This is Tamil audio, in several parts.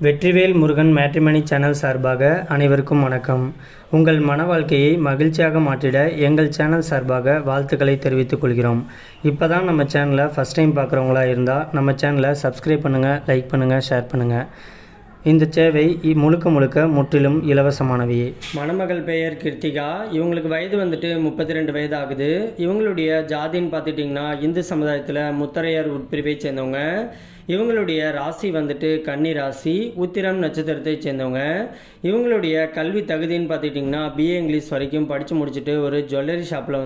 வெற்றிவேல் முருகன் மேட்ரிமனி சேனல் சார்பாக அனைவருக்கும் வணக்கம். உங்கள் மன வாழ்க்கையை மகிழ்ச்சியாக மாற்றிட எங்கள் சேனல் சார்பாக வாழ்த்துக்களை தெரிவித்துக் கொள்கிறோம். இப்போ தான் நம்ம சேனலை ஃபஸ்ட் டைம் பார்க்குறவங்களா இருந்தால் நம்ம சேனலை சப்ஸ்கிரைப் பண்ணுங்கள், லைக் பண்ணுங்கள், ஷேர் பண்ணுங்கள். இந்த சேவை முழுக்க முற்றிலும் இலவசமானவையே. மணமகள் பெயர் கிருத்திகா. இவங்களுக்கு வயது 32 வயது ஆகுது. இவங்களுடைய ஜாதின்னு பார்த்துட்டிங்கன்னா இந்து சமுதாயத்தில் முத்தரையர் உட்பிரிவை சேர்ந்தவங்க. இவங்களுடைய ராசி கன்னி ராசி, உத்திரம் நட்சத்திரத்தை சேர்ந்தவங்க. இவங்களுடைய கல்வி தகுதின்னு பார்த்துட்டிங்கன்னா பிஏ இங்கிலீஷ் வரைக்கும் படித்து முடிச்சுட்டு ஒரு ஜுவல்லரி ஷாப்பில்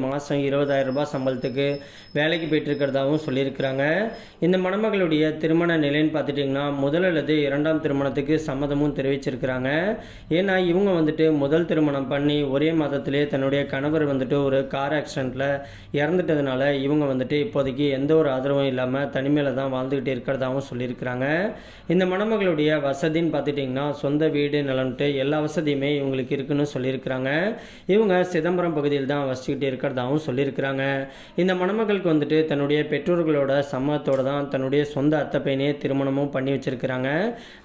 மாதம் 20,000 ரூபாய் சம்பளத்துக்கு வேலைக்கு போயிட்டுருக்கிறதாகவும் சொல்லியிருக்கிறாங்க. இந்த மணமகளுடைய திருமண நிலைன்னு பார்த்துட்டிங்கன்னா முதல் அல்லது இரண்டாம் திருமணத்துக்கு சம்மதமும் தெரிவிச்சிருக்கிறாங்க. ஏன்னா இவங்க முதல் திருமணம் பண்ணி ஒரே மாதத்திலே தன்னுடைய கணவர் ஒரு கார் ஆக்சிடெண்ட்டில் இறந்துட்டதுனால இவங்க இப்போதைக்கு எந்த ஒரு ஆதரவும் இல்லாமல் தனிமையில் தான் வாழ்ந்துக்கிட்டு இருக்கிறதாகவும் சொல்லியிருக்கிறாங்க. இந்த மணமகளுடைய வசதின்னு பார்த்துட்டிங்கன்னா சொந்த வீடு நிலம்ட்டு எல்லா வசதியுமே இவங்களுக்கு இருக்குன்னு சொல்லியிருக்கிறாங்க. இவங்க சிதம்பரம் பகுதியில் தான் வசிச்சுக்கிட்டு இருக்கிறதாகவும் சொல்லியிருக்கிறாங்க. இந்த மணமகளுக்கு தன்னுடைய பெற்றோர்களோட சம்மதத்தோடு தான் தன்னுடைய சொந்த அத்தை பையனே திருமணமும் பண்ணி வச்சிருக்கிறாங்க.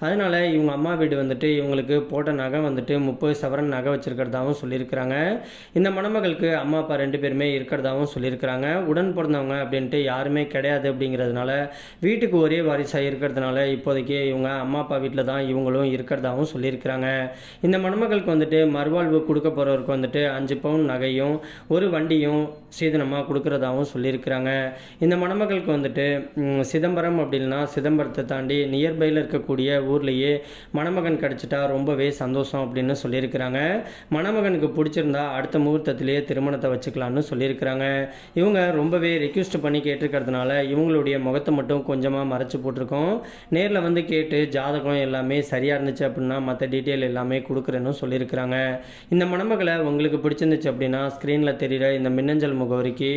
அதனால இவங்க அம்மா வீடு இவங்களுக்கு போட்ட நகை 30 சவரன் நகை வச்சிருக்கிறதாகவும் சொல்லியிருக்கிறாங்க. இந்த மணமகளுக்கு அம்மா அப்பா 2 பேருமே இருக்கிறதாகவும் சொல்லியிருக்கிறாங்க. உடன் பிறந்தவங்க அப்படின்ட்டு யாருமே கிடையாது அப்படிங்கிறதுனால வீட்டுக்கு ஒரே வாரிசாக இருக்கிறதுனால இப்போதைக்கு இவங்க அம்மா அப்பா வீட்டில் தான் இவங்களும் இருக்கிறதாகவும் சொல்லியிருக்கிறாங்க. இந்த மணமகளுக்கு மறுவாழ்வு கொடுக்க போகிறவருக்கு 5 பவுன் நகையும் ஒரு வண்டியும் சீதனமாக கொடுக்குறதாகவும் சொல்லியிருக்கிறாங்க. இந்த மணமகளுக்கு சிதம்பரம் அப்படின்னா சிதம்பரத்தை தாண்டி நியர்பையில் இருக்கக்கூடிய ஊர்லேயே மணமகன் கிடச்சிட்டா ரொம்பவே சந்தோஷம் அப்படின்னு சொல்லியிருக்கிறாங்க. மணமகனுக்கு பிடிச்சிருந்தா அடுத்த முகூர்த்தத்திலேயே திருமணத்தை வச்சுக்கலான்னு சொல்லியிருக்கிறாங்க. இவங்க ரொம்பவே ரெக்வஸ்ட் பண்ணி கேட்டிருக்கிறதுனால இவங்களுடைய முகத்தை மட்டும் கொஞ்சமாக மறைச்சு போட்டிருக்கோம். நேரில் கேட்டு ஜாதகம் எல்லாமே சரியாக இருந்துச்சு அப்படின்னா மற்ற டீட்டெயில் எல்லாமே கொடுக்குறேன்னு சொல்லியிருக்கிறாங்க. இந்த மணமகளை உங்களுக்கு பிடிச்சிருந்துச்சு அப்படின்னா ஸ்க்ரீனில் தெரிகிற இந்த மின்னஞ்சல் முகவரிக்கு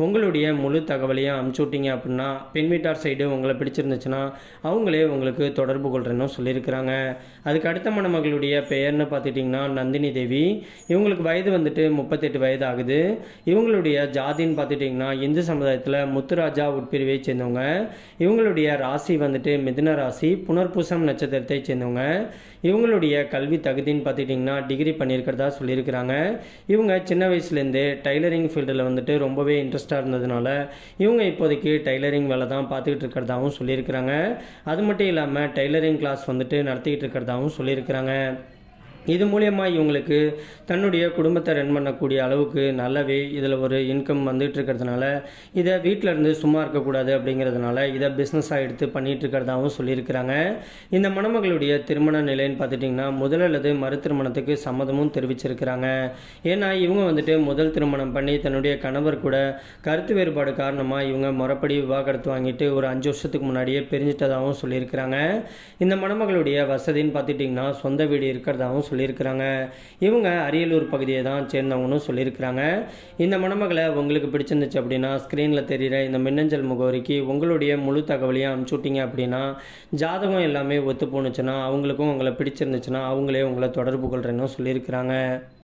உங்களுடைய முழு தகவலையும் அனுப்பிச்சு விட்டீங்க அப்படின்னா பெண் வீட்டார் சைடு உங்களை பிடிச்சிருந்துச்சுன்னா அவங்களே உங்களுக்கு தொடர்பு கொள்கிறேன்னு சொல்லியிருக்கிறாங்க. அதுக்கு அடுத்த மணமகளுடைய பெயர்னு பார்த்துட்டிங்கன்னா நந்தினி தேவி. இவங்களுக்கு வயது 38 வயது ஆகுது. இவங்களுடைய ஜாதின்னு பார்த்துட்டிங்கன்னா இந்து சமுதாயத்தில் முத்துராஜா உட்பிரிவை சேர்ந்தவங்க. இவங்களுடைய ராசி மிதுன ராசி, புனர்பூசம் நட்சத்திரத்தை சேர்ந்தவங்க. இவங்களுடைய கல்வி தகுதின்னு பார்த்துட்டிங்கன்னா டிகிரி பண்ணியிருக்கிறதா சொல்லியிருக்கிறாங்க. இவங்க சின்ன வயசுலேருந்தே டைலரிங் ஃபீல்டில் ரொம்பவே இன்ட்ரெஸ்டாக இருந்ததுனால இவங்க இப்போதைக்கு டைலரிங் வேலை தான் பார்த்துக்கிட்டு இருக்கிறதாகவும் சொல்லியிருக்கிறாங்க. அது மட்டும் இல்லாமல் டைலரிங் கிளாஸ் நடத்திக்கிட்டு இருக்கிறதாகவும் சொல்லியிருக்கிறாங்க. இது மூலயமா இவங்களுக்கு தன்னுடைய குடும்பத்தை ரன் பண்ணக்கூடிய அளவுக்கு நல்லாவே இதில் ஒரு இன்கம் இருக்கிறதுனால இதை வீட்டில் இருந்து சும்மா இருக்கக்கூடாது அப்படிங்கிறதுனால இதை பிஸ்னஸாக எடுத்து பண்ணிகிட்டு இருக்கிறதாகவும் சொல்லியிருக்கிறாங்க. இந்த மணமகளுடைய திருமண நிலைன்னு பார்த்துட்டிங்கன்னா முதல் அல்லது மறு திருமணத்துக்கு சம்மதமும் தெரிவிச்சிருக்கிறாங்க. ஏன்னா இவங்க முதல் திருமணம் பண்ணி தன்னுடைய கணவர் கூட கருத்து வேறுபாடு காரணமாக இவங்க முறைப்படி விவாகரத்து வாங்கிட்டு ஒரு 5 வருஷத்துக்கு முன்னாடியே பிரிஞ்சிட்டதாகவும் சொல்லியிருக்கிறாங்க. இந்த மணமகளுடைய வசதின்னு பார்த்துட்டிங்கன்னா சொந்த வீடு இருக்கிறதாகவும் சொல்லியிருக்கிறாங்க. இவங்க அரியலூர் பகுதியை தான் சேர்ந்தவங்கன்னு சொல்லியிருக்கிறாங்க. இந்த மணமகளை உங்களுக்கு பிடிச்சிருந்துச்சு அப்படின்னா ஸ்க்ரீனில் தெரிகிற இந்த மின்னஞ்சல் முகவரிக்கு உங்களுடைய முழு தகவலையும் அனுப்பிச்சு விட்டீங்க அப்படின்னா ஜாதகம் எல்லாமே ஒத்து போணுச்சுன்னா அவங்களுக்கும் உங்களை பிடிச்சிருந்துச்சுன்னா அவங்களே உங்களை தொடர்பு கொள்கிறேன்னு சொல்லியிருக்கிறாங்க.